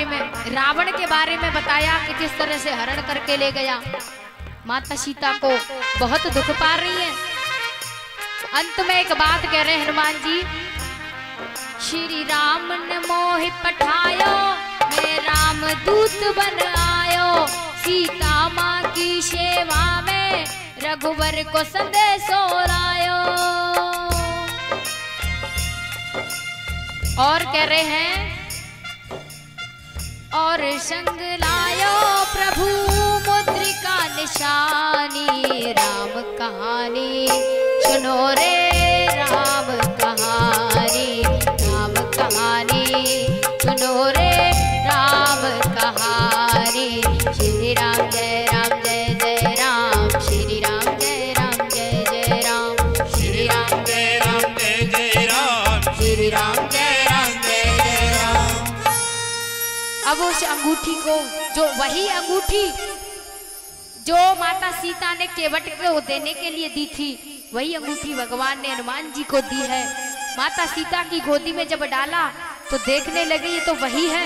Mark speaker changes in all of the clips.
Speaker 1: में, रावण के बारे में बताया कि किस तरह से हरण करके ले गया। माता सीता को बहुत दुख पा रही है। अंत में एक बात कह रहे हनुमान जी, श्री राम ने मोहि पठायो, मैं राम दूत बन आयो, सीता माँ की सेवा में रघुवर को संदेशो लायो। और कह रहे हैं, और संग लायो प्रभु मुद्रिका निशानी, राम कहानी सुनो रे राम कहानी, राम कहानी सुनो रे राम कहानी। श्री राम जय राम जय जय राम, श्री राम जय राम जय जय राम, श्री राम जय राम जय जय राम, श्री राम जय राम जय जय राम। अब उस अंगूठी को, जो वही अंगूठी जो माता सीता ने केवट को देने के लिए दी थी, वही अंगूठी भगवान ने हनुमान जी को दी है। माता सीता की गोदी में जब डाला तो देखने लगे ये तो वही है।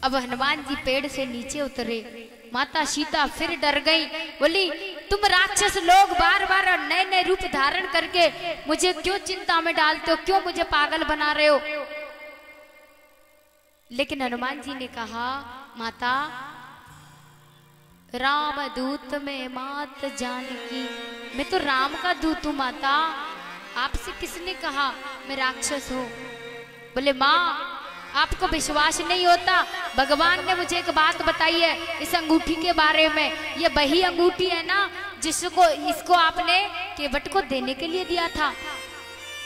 Speaker 1: अब हनुमान जी पेड़ से नीचे उतरे, माता सीता फिर डर गई, बोली तुम राक्षस लोग बार बार नए नए रूप धारण करके मुझे क्यों चिंता में डालते हो, क्यों मुझे पागल बना रहे हो। लेकिन हनुमान जी ने कहा, माता राम दूत में मात जानकी, मैं तो राम का दूत हूं माता, आपसे किसने कहा मैं राक्षस हूं। बोले माँ आपको विश्वास नहीं होता, भगवान ने मुझे एक बात बताई है इस अंगूठी के बारे में, ये वही अंगूठी है ना जिसको इसको आपने केवट को देने के लिए दिया था।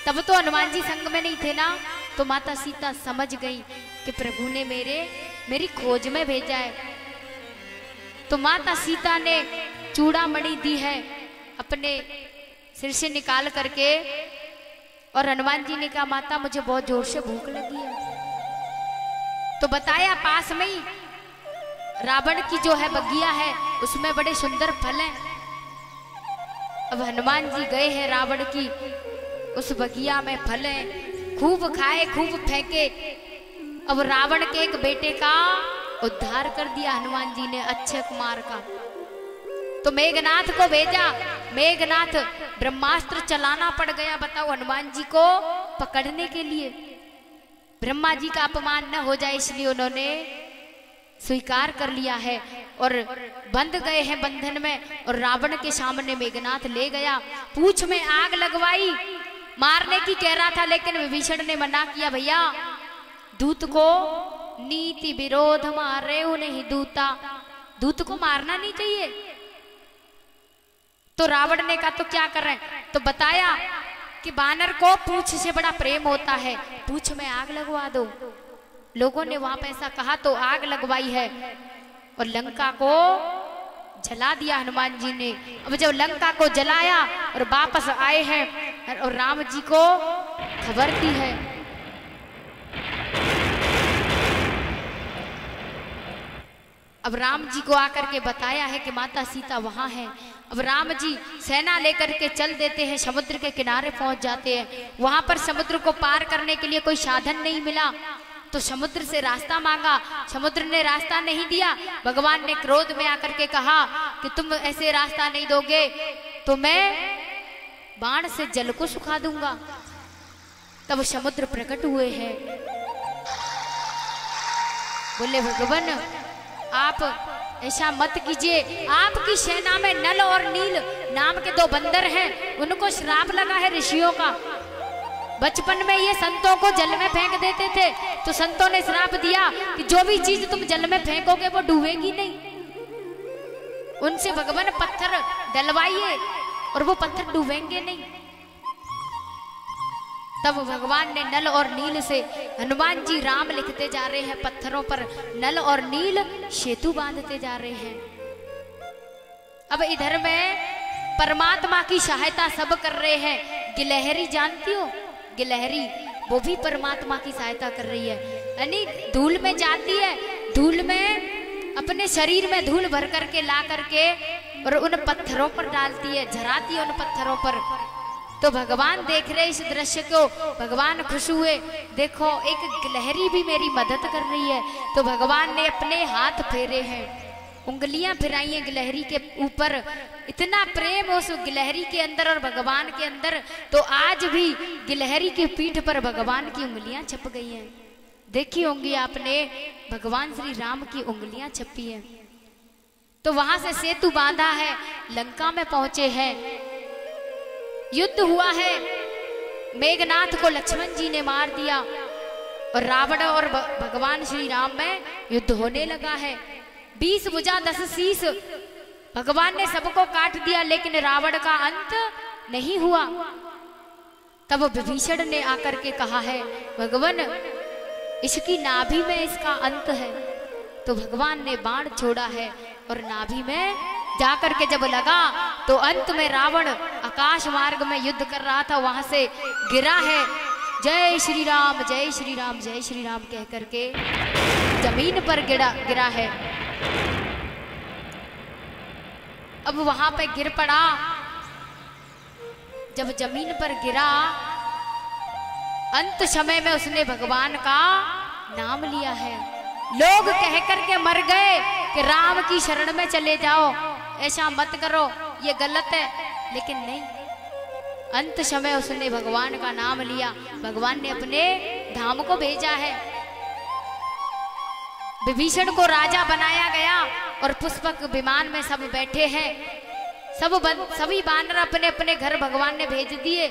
Speaker 1: तब तो हनुमान जी संग में नहीं थे ना। तो माता सीता समझ गई कि प्रभु ने मेरी खोज में भेजा है। तो माता सीता ने चूड़ामणि दी है अपने सिर से निकाल करके, और हनुमान जी ने कहा माता मुझे बहुत जोर से भूख लगी है। तो बताया पास में ही रावण की जो है बगिया है, उसमें बड़े सुंदर फल हैं। अब हनुमान जी गए हैं रावण की उस बगिया में फल हैं, खूब खाए खूब फेंके। अब रावण के एक बेटे का उद्धार कर दिया हनुमान जी ने, अक्षय कुमार का। तो मेघनाथ को भेजा, मेघनाथ ब्रह्मास्त्र चलाना पड़ गया, बताओ हनुमान जी को पकड़ने के लिए। ब्रह्मा जी का अपमान न हो जाए इसलिए उन्होंने स्वीकार कर लिया है और बंध गए हैं बंधन में। और रावण के सामने मेघनाथ ले गया, पूंछ में आग लगवाई, मारने की कह रहा था, लेकिन विभीषण ने मना किया, भैया दूत को नीति विरोध मारे नहीं दूता, दूत को मारना नहीं चाहिए। तो रावण ने कहा तो क्या करें, तो बताया कि बानर को पूंछ से बड़ा प्रेम होता है, पूंछ में आग लगवा दो। लोगों ने वहां पर ऐसा कहा तो आग लगवाई है और लंका को जला दिया हनुमान जी ने। अब जब लंका को जलाया और वापस आए हैं और राम जी को खबर दी है, अब राम जी को आकर के बताया है कि माता सीता वहां है। अब राम जी सेना लेकर के चल देते हैं, समुद्र के किनारे पहुंच जाते हैं। वहां पर समुद्र को पार करने के लिए कोई साधन नहीं मिला, तो समुद्र से रास्ता मांगा, समुद्र ने रास्ता नहीं दिया। भगवान ने क्रोध में आकर के कहा कि तुम ऐसे रास्ता नहीं दोगे तो मैं बाण से जल को सुखा दूंगा। तब समुद्र प्रकट हुए हैं, बोले भगवान आप ऐसा मत कीजिए, आपकी सेना में नल और नील नाम के दो बंदर हैं, उनको श्राप लगा है ऋषियों का। बचपन में ये संतों को जल में फेंक देते थे, तो संतों ने श्राप दिया कि जो भी चीज तुम जल में फेंकोगे वो डूबेगी नहीं। उनसे भगवान पत्थर डलवाइए और वो पत्थर डूबेंगे नहीं। तब भगवान ने नल और नील से, हनुमान जी राम लिखते जा रहे हैं पत्थरों पर, नल और नील सेतु बांधते जा रहे हैं। अब इधर में परमात्मा की सहायता सब कर रहे हैं। गिलहरी जानती हो, गिलहरी वो भी परमात्मा की सहायता कर रही है, यानी धूल में जाती है, धूल में अपने शरीर में धूल भर करके ला करके और उन पत्थरों पर डालती है, झराती है उन पत्थरों पर। तो भगवान देख रहे इस दृश्य को, भगवान खुश हुए, देखो एक गिलहरी भी मेरी मदद कर रही है। तो भगवान ने अपने हाथ फेरे हैं, उंगलियां फिराई हैं गिलहरी के ऊपर। इतना प्रेम उस गिलहरी के अंदर और भगवान के अंदर, तो आज भी गिलहरी की पीठ पर भगवान की उंगलियां छप गई हैं। देखी होंगी आपने, भगवान श्री राम की उंगलियां छपी हैं। तो वहां से सेतु बांधा है, लंका में पहुंचे हैं, युद्ध हुआ है, मेघनाथ को लक्ष्मण जी ने मार दिया और रावण और भगवान श्री राम में युद्ध होने लगा है। 20 भुजा 10 शीश, भगवान ने सबको काट दिया, लेकिन रावण का अंत नहीं हुआ। तब विभीषण ने आकर के कहा है, भगवान इसकी नाभि में इसका अंत है। तो भगवान ने बाण छोड़ा है और नाभि में जाकर के जब लगा, तो अंत में रावण आकाश मार्ग में युद्ध कर रहा था, वहां से गिरा है। जय श्री राम जय श्री राम जय श्री राम कह करके जमीन पर गिरा है। अब वहां पे गिर पड़ा, जब जमीन पर गिरा, अंत समय में उसने भगवान का नाम लिया है। लोग कह करके मर गए कि राम की शरण में चले जाओ, ऐसा मत करो, ये गलत है, लेकिन नहीं, अंत समय उसने भगवान का नाम लिया। भगवान ने अपने धाम को भेजा है। विभीषण को राजा बनाया गया और पुष्पक विमान में सब बैठे हैं, सभी बानर अपने अपने घर भगवान ने भेज दिए।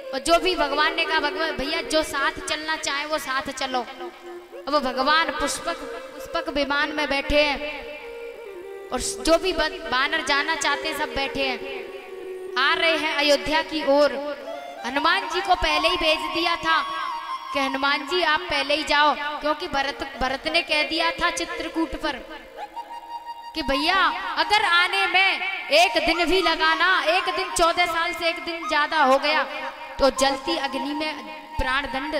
Speaker 1: और जो भी भगवान ने कहा, भगवान भैया जो साथ चलना चाहे वो साथ चलो। अब भगवान पुष्पक विमान में बैठे हैं और जो भी बानर जाना चाहते हैं सब बैठे हैं। आ रहे हैं अयोध्या की ओर। हनुमान जी को पहले ही भेज दिया था कि हनुमान जी आप पहले ही जाओ, क्योंकि भरत ने कह दिया था चित्रकूट पर कि भैया अगर आने में एक दिन भी लगाना, एक दिन 14 साल से एक दिन ज्यादा हो गया तो जलती अग्नि में प्राण दंड,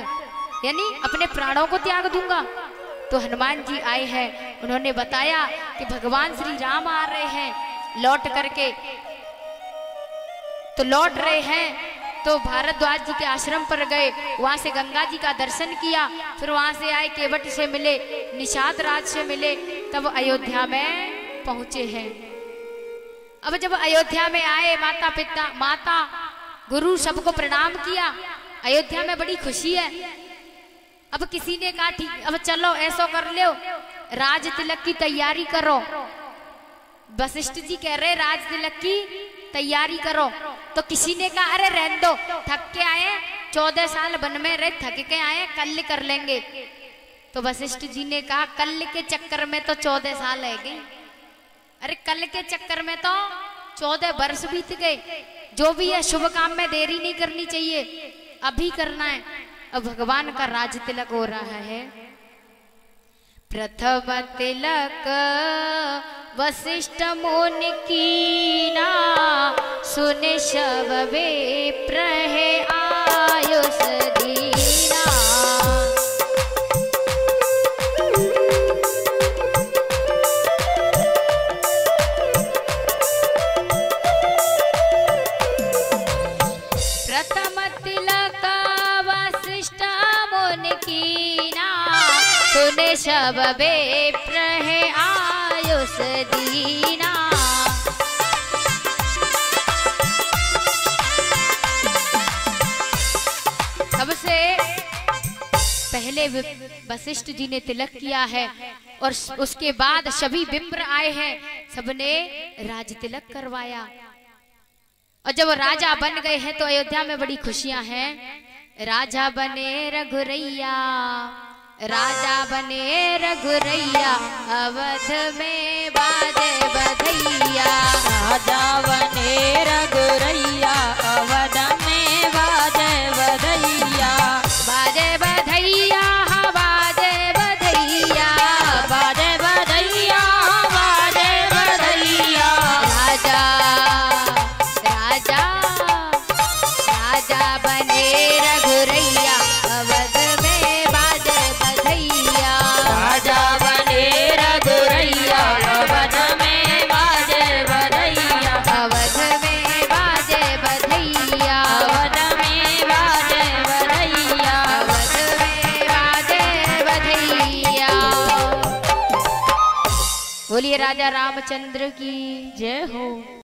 Speaker 1: यानी अपने प्राणों को त्याग दूंगा। तो हनुमान जी आए हैं, उन्होंने बताया कि भगवान श्री राम आ रहे हैं लौट करके। तो लौट रहे हैं तो भारद्वाज जी के आश्रम पर गए, वहां से गंगा जी का दर्शन किया, फिर वहां से आए केवट से मिले, निषाद राज से मिले, तब अयोध्या में पहुंचे हैं। अब जब अयोध्या में आए, माता पिता माता गुरु सबको प्रणाम किया। अयोध्या में बड़ी खुशी है। अब किसी ने कहा ठीक, अब चलो ऐसा कर लो, राज तिलक की तैयारी करो। वशिष्ठ जी कह रहे राज तिलक की तैयारी करो। तो किसी ने कहा अरे रहने दो, थक के आए, 14 साल वन में रहे, थक के आए, कल कर लेंगे। तो वशिष्ठ जी ने कहा कल के चक्कर में तो 14 साल है गई, अरे कल के चक्कर में तो 14 वर्ष बीत गए। जो भी है शुभ काम में देरी नहीं करनी चाहिए, अभी करना है। अब भगवान का राज तिलक हो रहा है। प्रथम तिलक वशिष्ठ मुनि कीना, सुनि सब विप्र है आयुष दीना। प्रथम तिलक वशिष्ठ मुनि कीना, सुनि सब विप्र है आयुष दीना। सबसे पहले वशिष्ठ जी ने तिलक किया है और उसके बाद सभी विप्र आए हैं, सबने राज तिलक करवाया। और जब राजा बन गए हैं तो अयोध्या में बड़ी खुशियां हैं। राजा बने रघुरैया, राजा बने रघुरैया, अवध में बाजे बधैया।
Speaker 2: राजा बने रघुरैया, अवध में बाजे बधैया।
Speaker 1: बाजे बधैया बाजे बधैया,
Speaker 2: बाजे बधैया बाजे बधैया।
Speaker 1: राजा राजा राजा बने रघुरैया, अवध में बाजे बधैया।
Speaker 2: राजा बने रघुरैया, अवध में बाजे बधैया।
Speaker 1: अवध बोलिए राजा रामचंद्र की
Speaker 2: जय हो।